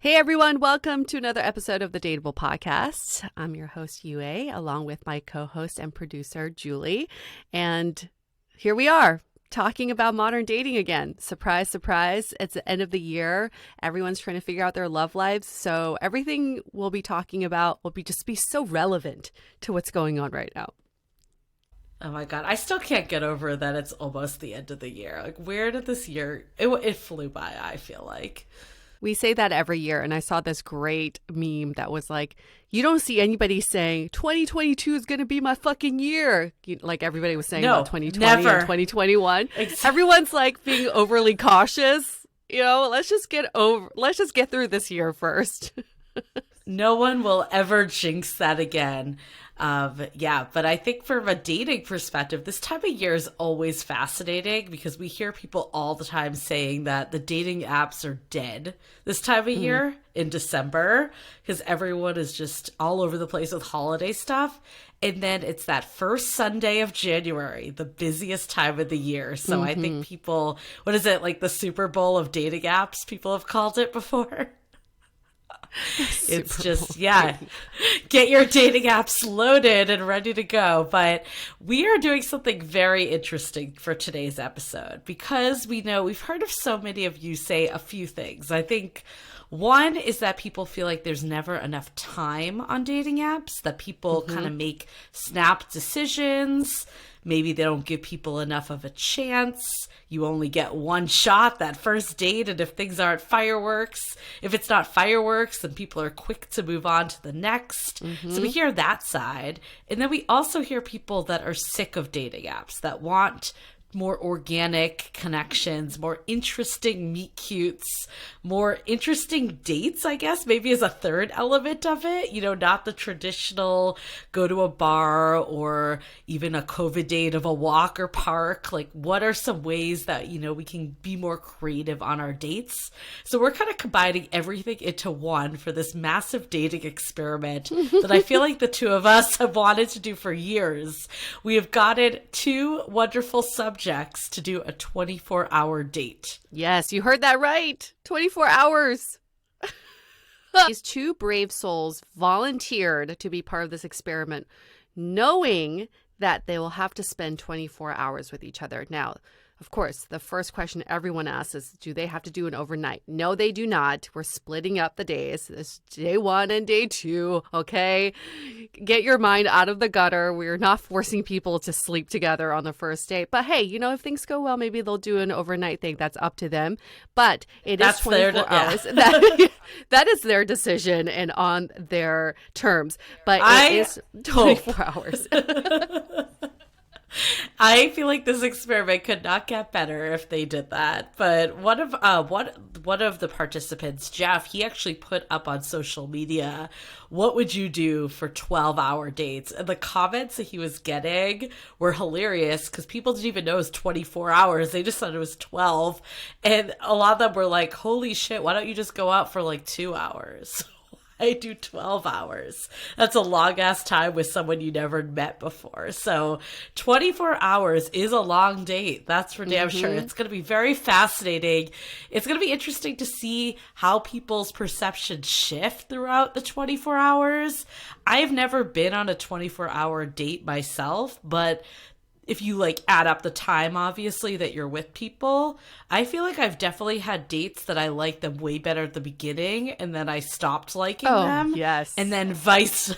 Hey everyone, welcome to another episode of the DATEABLE Podcast. I'm your host, Yue, along with my co-host and producer, Julie. And here we are, talking about modern dating again. Surprise, surprise. It's the end of the year. Everyone's trying to figure out their love lives. So everything we'll be talking about will be so relevant to what's going on right now. Oh my God. I still can't get over that it's almost the end of the year. Like, where did this year, it flew by, I feel like. We say that every year, and I saw this great meme that was like, you don't see anybody saying 2022 is going to be my fucking year. Like everybody was saying about 2020 never. and 2021. Everyone's like being overly cautious. You know, let's just get through this year first. No one will ever jinx that again. But I think from a dating perspective, this time of year is always fascinating because we hear people all the time saying that the dating apps are dead this time of year in December because everyone is just all over the place with holiday stuff. And then it's that first Sunday of January, the busiest time of the year. So I think people, what is it, like the Super Bowl of dating apps, people have called it before? It's just, get your dating apps loaded and ready to go. But we are doing something very interesting for today's episode because we know we've heard of so many of you say a few things. I think one is that people feel like there's never enough time on dating apps, that people kind of make snap decisions. Maybe they don't give people enough of a chance. You only get one shot that first date, and if things aren't fireworks, if it's not fireworks, then people are quick to move on to the next. So we hear that side. And then we also hear people that are sick of dating apps, that want more organic connections, more interesting meet cutes, more interesting dates, I guess, maybe as a third element of it, you know, not the traditional go to a bar or even a COVID date of a walk or park. Like, what are some ways that, you know, we can be more creative on our dates? So we're kind of combining everything into one for this massive dating experiment that I feel like the two of us have wanted to do for years. We have gotten two wonderful subjects to do a 24-hour date. Yes, you heard that right. 24 hours. These two brave souls volunteered to be part of this experiment, knowing that they will have to spend 24 hours with each other. Now, of course, the first question everyone asks is, do they have to do an overnight? No, they do not. We're splitting up the days. It's day one and day two, okay? Get your mind out of the gutter. We're not forcing people to sleep together on the first date. But hey, you know, if things go well, maybe they'll do an overnight thing. That's up to them. But it is 24 hours. That is their decision and on their terms. But it is 24 hours. I feel like this experiment could not get better if they did that. But one of the participants, Jeff, he actually put up on social media, what would you do for 12-hour dates? And the comments that he was getting were hilarious because people didn't even know it was 24 hours. They just thought it was 12. And a lot of them were like, holy shit, why don't you just go out for like 2 hours? I do 12 hours. That's a long ass time with someone you never met before. So 24 hours is a long date. That's for damn sure. It's going to be very fascinating. It's going to be interesting to see how people's perceptions shift throughout the 24 hours. I've never been on a 24-hour date myself, but if you like add up the time, obviously, that you're with people, I feel like I've definitely had dates that I liked them way better at the beginning and then I stopped liking them. Yes. And then vice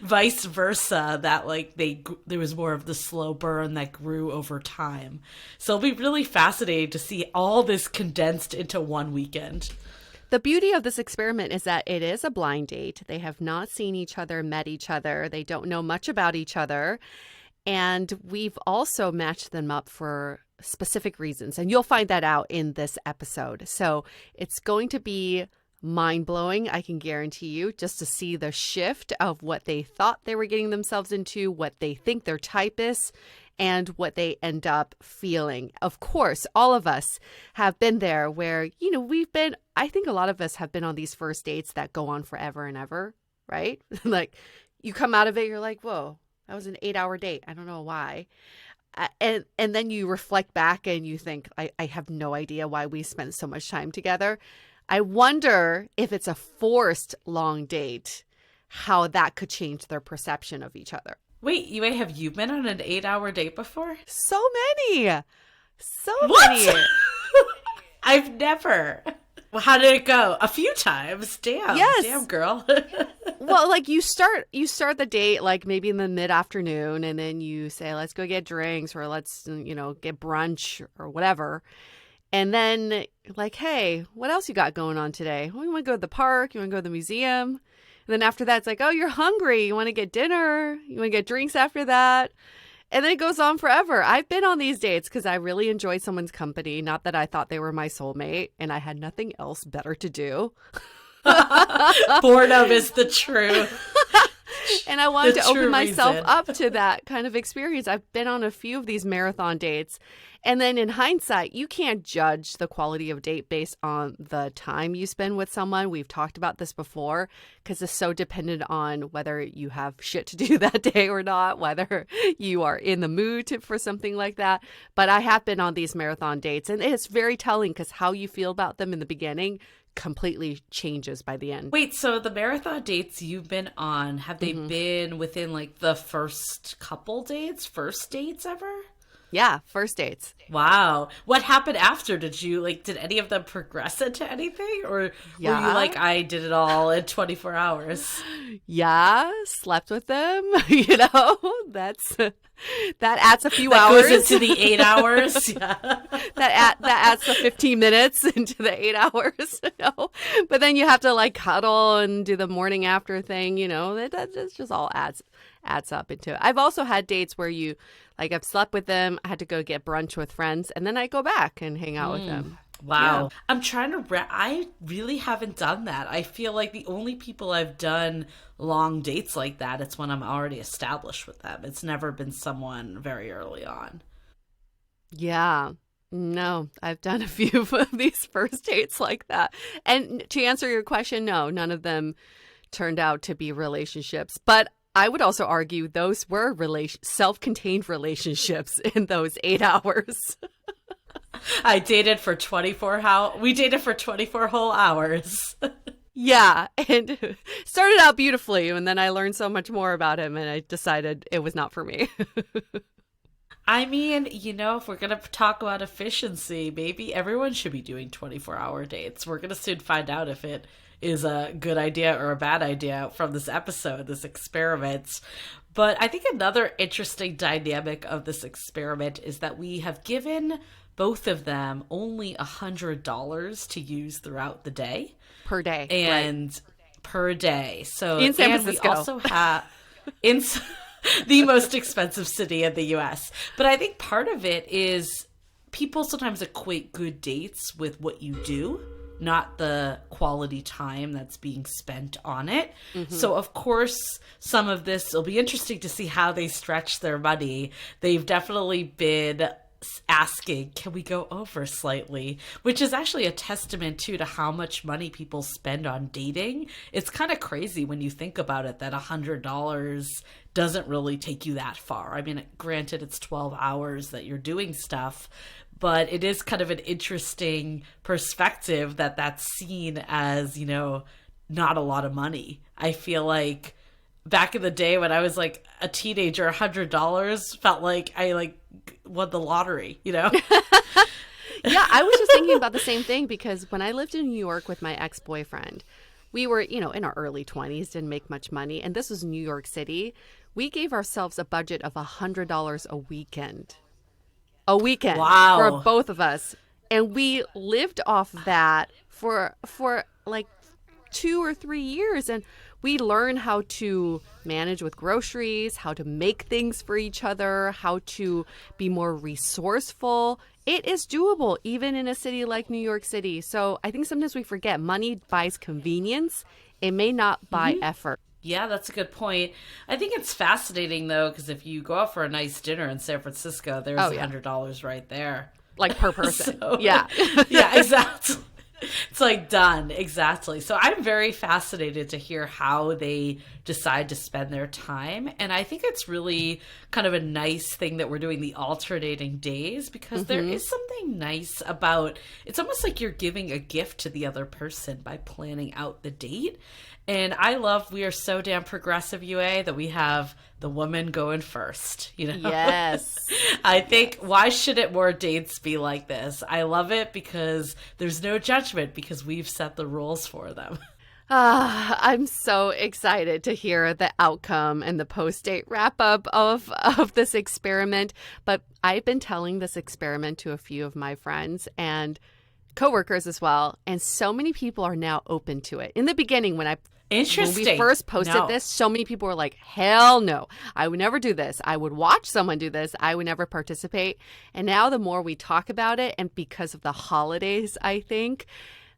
versa, that like there was more of the slow burn that grew over time. So it'll be really fascinating to see all this condensed into one weekend. The beauty of this experiment is that it is a blind date. They have not seen each other, met each other. They don't know much about each other. And we've also matched them up for specific reasons. And you'll find that out in this episode. So it's going to be mind-blowing, I can guarantee you, just to see the shift of what they thought they were getting themselves into, what they think their type is, and what they end up feeling. Of course, all of us have been there where, you know, I think a lot of us have been on these first dates that go on forever and ever, right? Like, you come out of it, you're like, whoa. That was an 8-hour date. I don't know why. And then you reflect back and you think, I have no idea why we spent so much time together. I wonder if it's a forced long date, how that could change their perception of each other. Wait, Yue, have you been on an 8-hour date before? So many. So What? many. I've never. Well, how did it go? A few times. Damn. Yes. Damn, girl. Well, like you start the date like maybe in the mid-afternoon, and then you say, let's go get drinks, or let's, get brunch or whatever. And then like, hey, what else you got going on today? Well, you want to go to the park? You want to go to the museum? And then after that, it's like, oh, you're hungry. You want to get dinner? You want to get drinks after that? And then it goes on forever. I've been on these dates because I really enjoyed someone's company. Not that I thought they were my soulmate and I had nothing else better to do. Boredom is the true. And I wanted to open myself reason. up to that kind of experience. I've been on a few of these marathon dates. And then in hindsight, you can't judge the quality of date based on the time you spend with someone. We've talked about this before because it's so dependent on whether you have shit to do that day or not, whether you are in the mood for something like that. But I have been on these marathon dates, and it's very telling because how you feel about them in the beginning completely changes by the end. Wait, so the marathon dates you've been on, have they been within like the first couple dates, first dates ever? Yeah, first dates. Wow. What happened after? Did any of them progress into anything? Or were you like, I did it all in 24 hours? Yeah, slept with them. That adds a few that hours. Goes into the 8 hours. Yeah. That adds the 15 minutes into the 8 hours. But then you have to like cuddle and do the morning after thing. That just all adds up into it. I've also had dates where I've slept with them, I had to go get brunch with friends, and then I go back and hang out with them. Wow. Yeah. I'm trying to I really haven't done that. I feel like the only people I've done long dates like that, it's when I'm already established with them. It's never been someone very early on. Yeah. No, I've done a few of these first dates like that. And to answer your question, no, none of them turned out to be relationships. But I would also argue those were self-contained relationships in those 8 hours. I dated for 24 we dated for 24 whole hours. Yeah, and started out beautifully, and then I learned so much more about him, and I decided it was not for me. I mean, if we're going to talk about efficiency, maybe everyone should be doing 24-hour dates. We're going to soon find out if it is a good idea or a bad idea from this episode, this experiment. But I think another interesting dynamic of this experiment is that we have given both of them only $100 to use throughout the day. Per day. And per day. So in San Francisco. We also have in the most expensive city in the US. But I think part of it is people sometimes equate good dates with what you do, not the quality time that's being spent on it. Mm-hmm. So, of course, some of this will be interesting to see how they stretch their money. They've definitely been asking, can we go over slightly? Which is actually a testament, too, to how much money people spend on dating. It's kind of crazy when you think about it that $100 doesn't really take you that far. I mean, granted, it's 12 hours that you're doing stuff, but it is kind of an interesting perspective that that's seen as, not a lot of money. I feel like back in the day when I was like a teenager, $100 felt like I won the lottery, Yeah, I was just thinking about the same thing because when I lived in New York with my ex-boyfriend, we were, in our early 20s, didn't make much money. And this was New York City. We gave ourselves a budget of $100 a weekend. Wow. For both of us. And we lived off that for like 2 or 3 years. And we learned how to manage with groceries, how to make things for each other, how to be more resourceful. It is doable, even in a city like New York City. So I think sometimes we forget money buys convenience. It may not buy effort. Yeah, that's a good point. I think it's fascinating, though, because if you go out for a nice dinner in San Francisco, there's $100 right there. Like per person. So, yeah. Yeah, exactly. It's like done. Exactly. So I'm very fascinated to hear how they decide to spend their time. And I think it's really kind of a nice thing that we're doing the alternating days because there is something nice about it's almost like you're giving a gift to the other person by planning out the date. And I love we are so damn progressive, UA, that we have the woman going first, you know? Yes. I think why shouldn't more dates be like this? I love it because there's no judgment because we've set the rules for them. I'm so excited to hear the outcome and the post-date wrap-up of this experiment. But I've been telling this experiment to a few of my friends and coworkers as well, and so many people are now open to it. In the beginning, when we first posted this, so many people were like, hell no, I would never do this. I would watch someone do this. I would never participate. And now the more we talk about it, and because of the holidays, I think,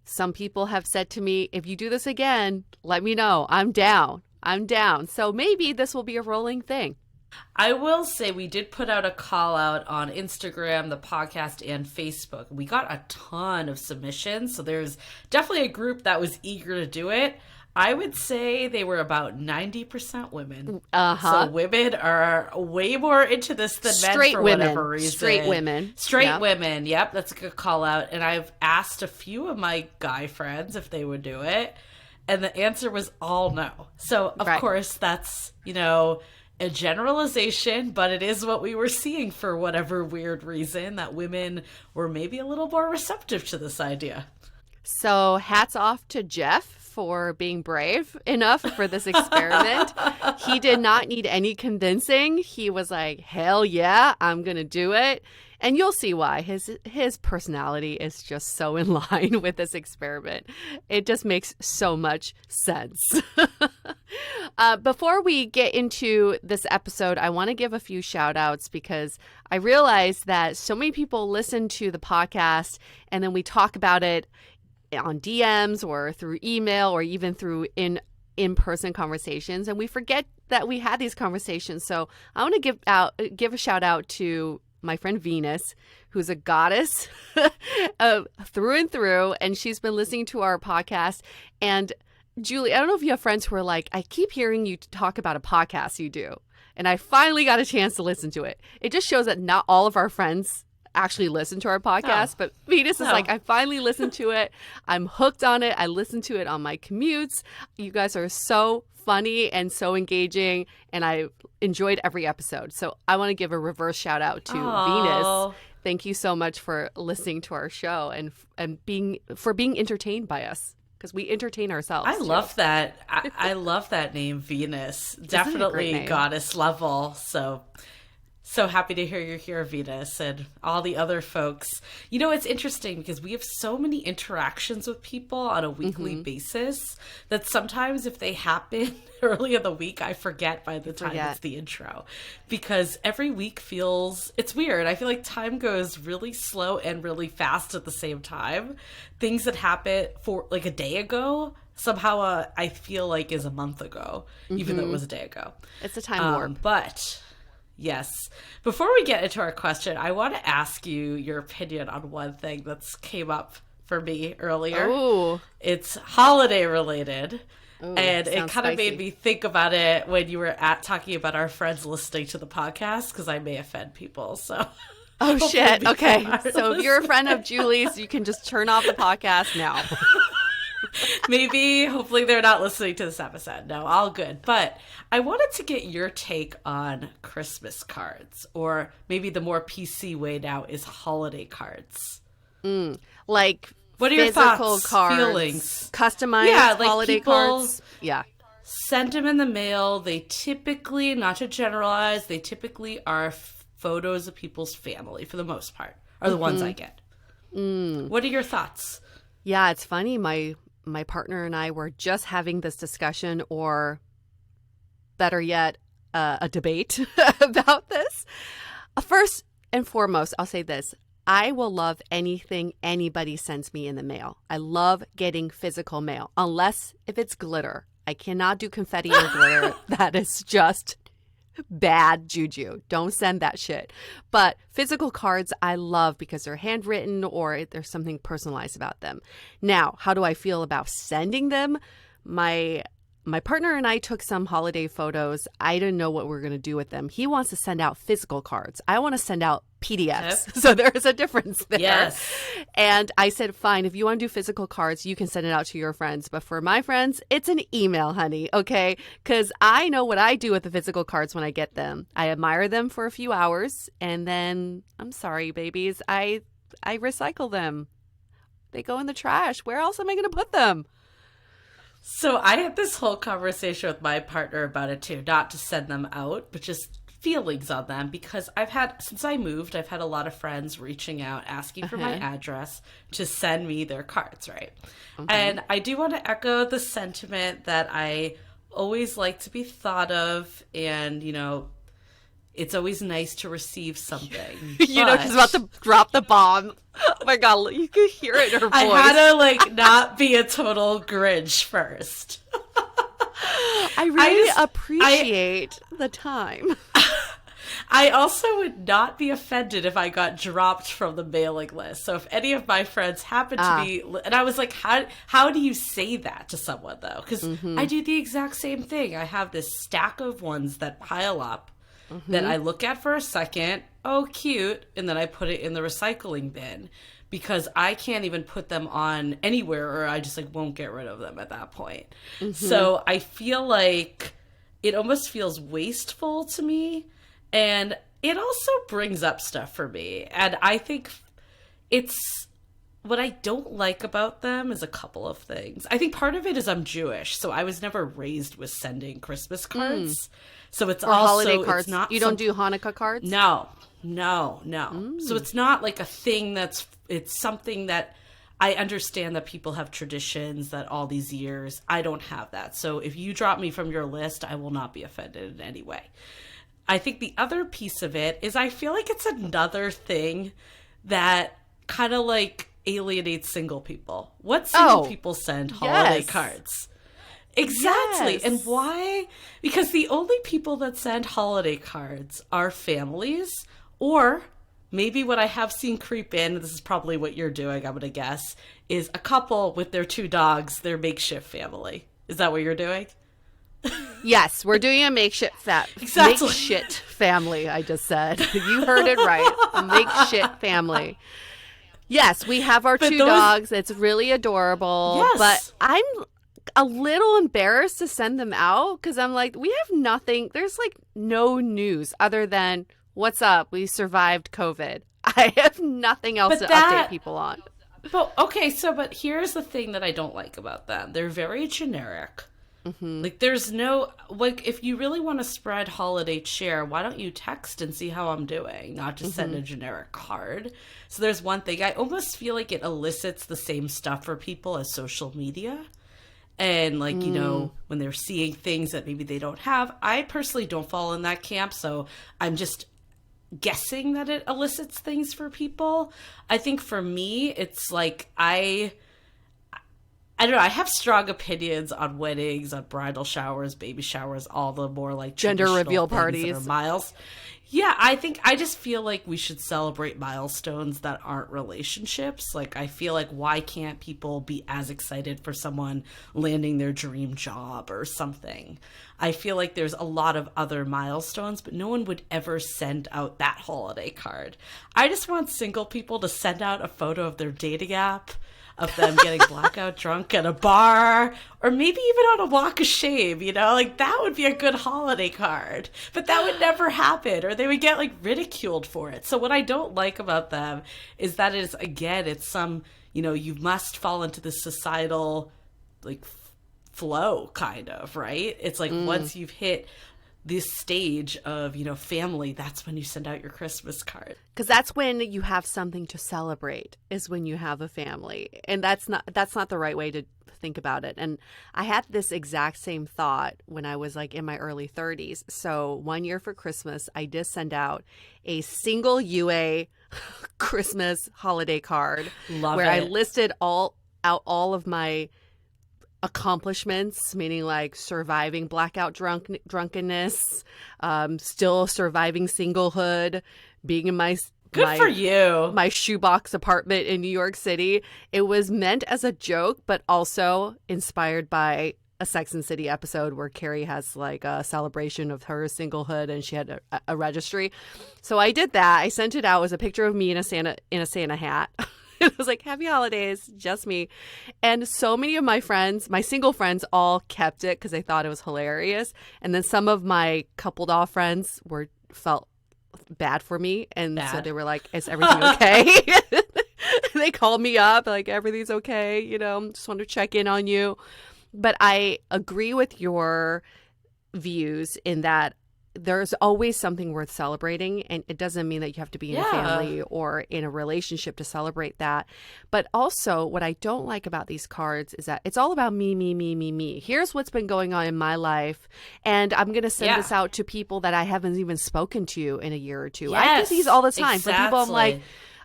some people have said to me, if you do this again, let me know. I'm down. I'm down. So maybe this will be a rolling thing. I will say we did put out a call out on Instagram, the podcast, and Facebook. We got a ton of submissions, so there's definitely a group that was eager to do it. I would say they were about 90% women. So women are way more into this than men for whatever reason. Straight women. Straight women. Yep, that's a good call out. And I've asked a few of my guy friends if they would do it, and the answer was all no. So, of course, that's, a generalization, but it is what we were seeing for whatever weird reason that women were maybe a little more receptive to this idea. So hats off to Jeff for being brave enough for this experiment. He did not need any convincing. He was like, hell yeah, I'm going to do it. And you'll see why. His personality is just so in line with this experiment. It just makes so much sense. Before we get into this episode, I want to give a few shout outs because I realized that so many people listen to the podcast and then we talk about it on DMs or through email or even through in-person conversations, and we forget that we had these conversations. So I want to give a shout out to my friend Venus, who's a goddess through and through, and she's been listening to our podcast. And Julie, I don't know if you have friends who are like, I keep hearing you talk about a podcast you do, and I finally got a chance to listen to it. It just shows that not all of our friends actually listen to our podcast, but Venus is like, I finally listened to it. I'm hooked on it. I listen to it on my commutes. You guys are so funny and so engaging, and I enjoyed every episode. So I want to give a reverse shout out to Venus. Thank you so much for listening to our show and being entertained by us, because we entertain ourselves. I love that. I love that name, Venus. Definitely goddess level. So happy to hear you're here, Venus, and all the other folks. It's interesting because we have so many interactions with people on a weekly basis that sometimes if they happen early in the week, I forget by the time it's the intro. Because every week it's weird. I feel like time goes really slow and really fast at the same time. Things that happen for like a day ago, somehow I feel like is a month ago, even though it was a day ago. It's a time warp. But yes. Before we get into our question, I want to ask you your opinion on one thing that's came up for me earlier. Ooh. It's holiday related. Ooh, and it kind of spicy. made me think about it when you were talking about our friends listening to the podcast, because I may offend people. So, oh shit. Okay. So if you're a friend of Julie's, you can just turn off the podcast now. Maybe, hopefully they're not listening to this episode. No, all good. But I wanted to get your take on Christmas cards, or maybe the more PC way now is holiday cards. Like what are your physical thoughts, cards, feelings? customized holiday cards? Yeah. Send them in the mail. They typically, not to generalize, they typically are photos of people's family for the most part, are the ones I get. What are your thoughts? Yeah, it's funny. My partner and I were just having this discussion, or better yet, a debate about this. First and foremost, I'll say this. I will love anything anybody sends me in the mail. I love getting physical mail, unless if it's glitter. I cannot do confetti or glitter. That is just Bad juju. Don't send that shit. But physical cards I love because they're handwritten or there's something personalized about them. Now, how do I feel about sending them? My partner and I took some holiday photos. I didn't know what we were going to do with them. He wants to send out physical cards. I want to send out PDFs. Yep. So there's a difference there. Yes. And I said, fine, if you want to do physical cards, you can send it out to your friends. But for my friends, it's an email, honey, okay? Because I know what I do with the physical cards when I get them. I admire them for a few hours, and then, I'm sorry, babies, I recycle them. They go in the trash. Where else am I going to put them? So I had this whole conversation with my partner about it too, not to send them out, but just feelings on them, because since I moved, I've had a lot of friends reaching out, asking for my address to send me their cards, right? And I do want to echo the sentiment that I always like to be thought of, and, it's always nice to receive something. She's about to drop the bomb. Oh my God, you could hear it in her voice. I had to not be a total Grinch first. I really appreciate the time. I also would not be offended if I got dropped from the mailing list. So if any of my friends happen to be, and I was like, how do you say that to someone though? Because I do the exact same thing. I have this stack of ones that pile up that I look at for a second. Oh, cute. And then I put it in the recycling bin because I can't even put them on anywhere, or I just won't get rid of them at that point. So I feel like it almost feels wasteful to me. And it also brings up stuff for me. And I think what I don't like about them is a couple of things. I think part of it is I'm Jewish, so I was never raised with sending Christmas cards. So it's also holiday cards. It's not you don't do Hanukkah cards? No. So it's not like a thing it's something that I understand that people have traditions that all these years. I don't have that. So if you drop me from your list, I will not be offended in any way. I think the other piece of it is I feel like it's another thing that kind of alienates single people. What single people send holiday cards? Exactly. Yes. And why? Because the only people that send holiday cards are families, or maybe what I have seen creep in, this is probably what you're doing, I'm going to guess, is a couple with their 2 dogs, their makeshift family. Is that what you're doing? Yes, we're doing a makeshift family, I just said. You heard it right. A makeshift family. Yes, we have our 2 dogs. It's really adorable. Yes. But I'm a little embarrassed to send them out because I'm like, we have nothing. There's no news other than, what's up? We survived COVID. I have nothing else to update people on. But here's the thing that I don't like about them. They're very generic. There's no, if you really want to spread holiday cheer, why don't you text and see how I'm doing, not just send a generic card? So there's one thing. I almost feel like it elicits the same stuff for people as social media. And when they're seeing things that maybe they don't have. I personally don't fall in that camp, so I'm just guessing that it elicits things for people. I think for me, it's I don't know. I have strong opinions on weddings, on bridal showers, baby showers, all the more gender reveal parties. Yeah, I just feel like we should celebrate milestones that aren't relationships. I feel like, why can't people be as excited for someone landing their dream job or something? I feel like there's a lot of other milestones, but no one would ever send out that holiday card. I just want single people to send out a photo of their dating app, of them getting blackout drunk at a bar, or maybe even on a walk of shame, that would be a good holiday card. But that would never happen, or they would get ridiculed for it. So what I don't like about them is that it's some, you must fall into this societal flow kind of, right? It's once you've hit this stage of, family, that's when you send out your Christmas card. Because that's when you have something to celebrate, is when you have a family. And that's not the right way to think about it. And I had this exact same thought when I was in my early 30s. So one year for Christmas, I did send out a single UA Christmas holiday card. Love where it. I listed all of my accomplishments, meaning like surviving blackout drunkenness, still surviving singlehood, being in Good for you. my shoebox apartment in New York City. It was meant as a joke, but also inspired by a Sex and the City episode where Carrie has like a celebration of her singlehood and she had a registry. So I did that. I sent it out. It was a picture of me in a Santa hat. It was like, happy holidays, just me. And so many of my friends, my single friends, all kept it because they thought it was hilarious. And then some of my coupled off friends felt bad for me. And so they were like, is everything okay? They called me up like, everything's okay. You know, just want to check in on you. But I agree with your views in that there's always something worth celebrating, and it doesn't mean that you have to be in a family or in a relationship to celebrate that. But also, what I don't like about these cards is that it's all about me, me, me, me, me. Here's what's been going on in my life, and I'm going to send this out to people that I haven't even spoken to in a year or two. I get these all the time from people.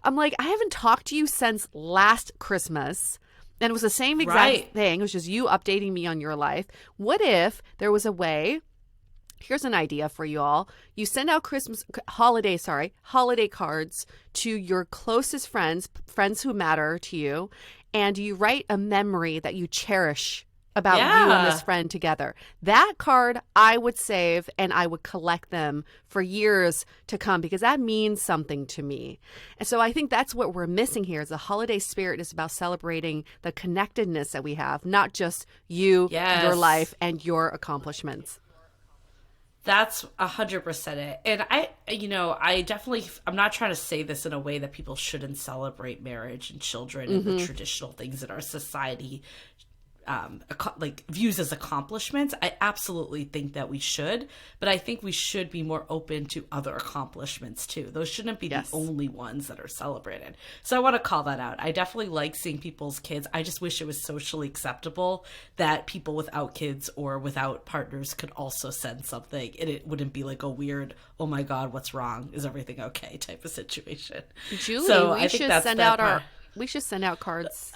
I'm like, I haven't talked to you since last Christmas. And it was the same exact thing. It was just you updating me on your life. What if there was a way? Here's an idea for you all. You send out holiday cards to your closest friends who matter to you, and you write a memory that you cherish about you and this friend together. That card I would save and I would collect them for years to come because that means something to me. And so I think that's what we're missing here is the holiday spirit is about celebrating the connectedness that we have, not just you, your life, and your accomplishments. That's 100% it. And I'm not trying to say this in a way that people shouldn't celebrate marriage and children and the traditional things in our society views as accomplishments. I absolutely think that we should, but I think we should be more open to other accomplishments too. Those shouldn't be the only ones that are celebrated. So I want to call that out. I definitely like seeing people's kids. I just wish it was socially acceptable that people without kids or without partners could also send something, and it wouldn't be like a weird, oh my God, what's wrong? Is everything okay? Type of situation. Julie, so we should send out cards.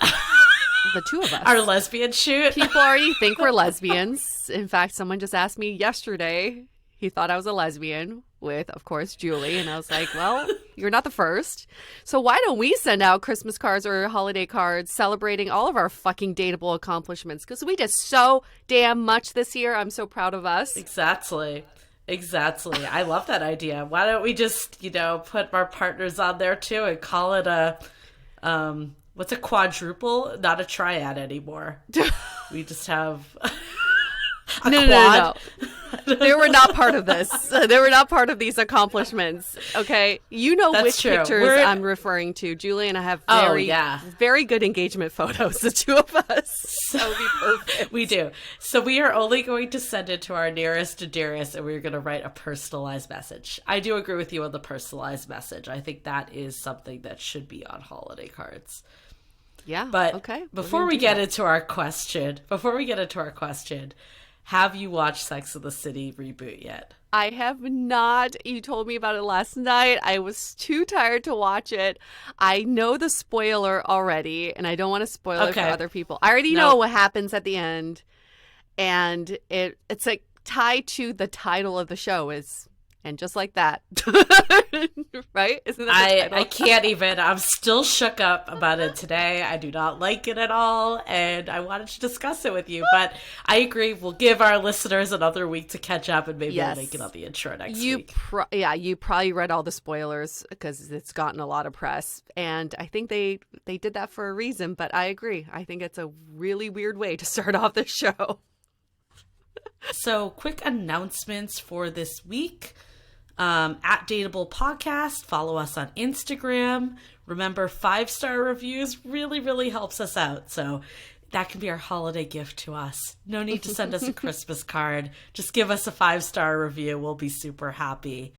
The two of us. Our lesbian shoot. People already think we're lesbians. In fact, someone just asked me yesterday. He thought I was a lesbian with, of course, Julie. And I was like, well, you're not the first. So why don't we send out Christmas cards or holiday cards celebrating all of our fucking dateable accomplishments? Because we did so damn much this year. I'm so proud of us. Exactly. I love that idea. Why don't we just, put our partners on there too and call it a... what's a quadruple? Not a triad anymore. We just have a quad. No. They were not part of this. They were not part of these accomplishments. Okay, you know That's which true. pictures I'm referring to. Julie and I have very good engagement photos. The two of us. That would be perfect. We do. So we are only going to send it to our nearest and dearest, and we're going to write a personalized message. I do agree with you on the personalized message. I think that is something that should be on holiday cards. Yeah. But okay. Before we get into our question, have you watched Sex and the City reboot yet? I have not. You told me about it last night. I was too tired to watch it. I know the spoiler already, and I don't want to spoil it for other people. I already know what happens at the end, and it's like tied to the title of the show is And just like that, right? Isn't that the title? I can't even. I'm still shook up about it today. I do not like it at all, and I wanted to discuss it with you. But I agree. We'll give our listeners another week to catch up, and maybe we'll make it on the intro next week. You probably read all the spoilers because it's gotten a lot of press, and I think they did that for a reason. But I agree. I think it's a really weird way to start off the show. So, quick announcements for this week. At Dateable Podcast, follow us on Instagram. Remember, 5-star reviews really, really helps us out. So that can be our holiday gift to us. No need to send us a Christmas card. Just give us a 5-star review. We'll be super happy.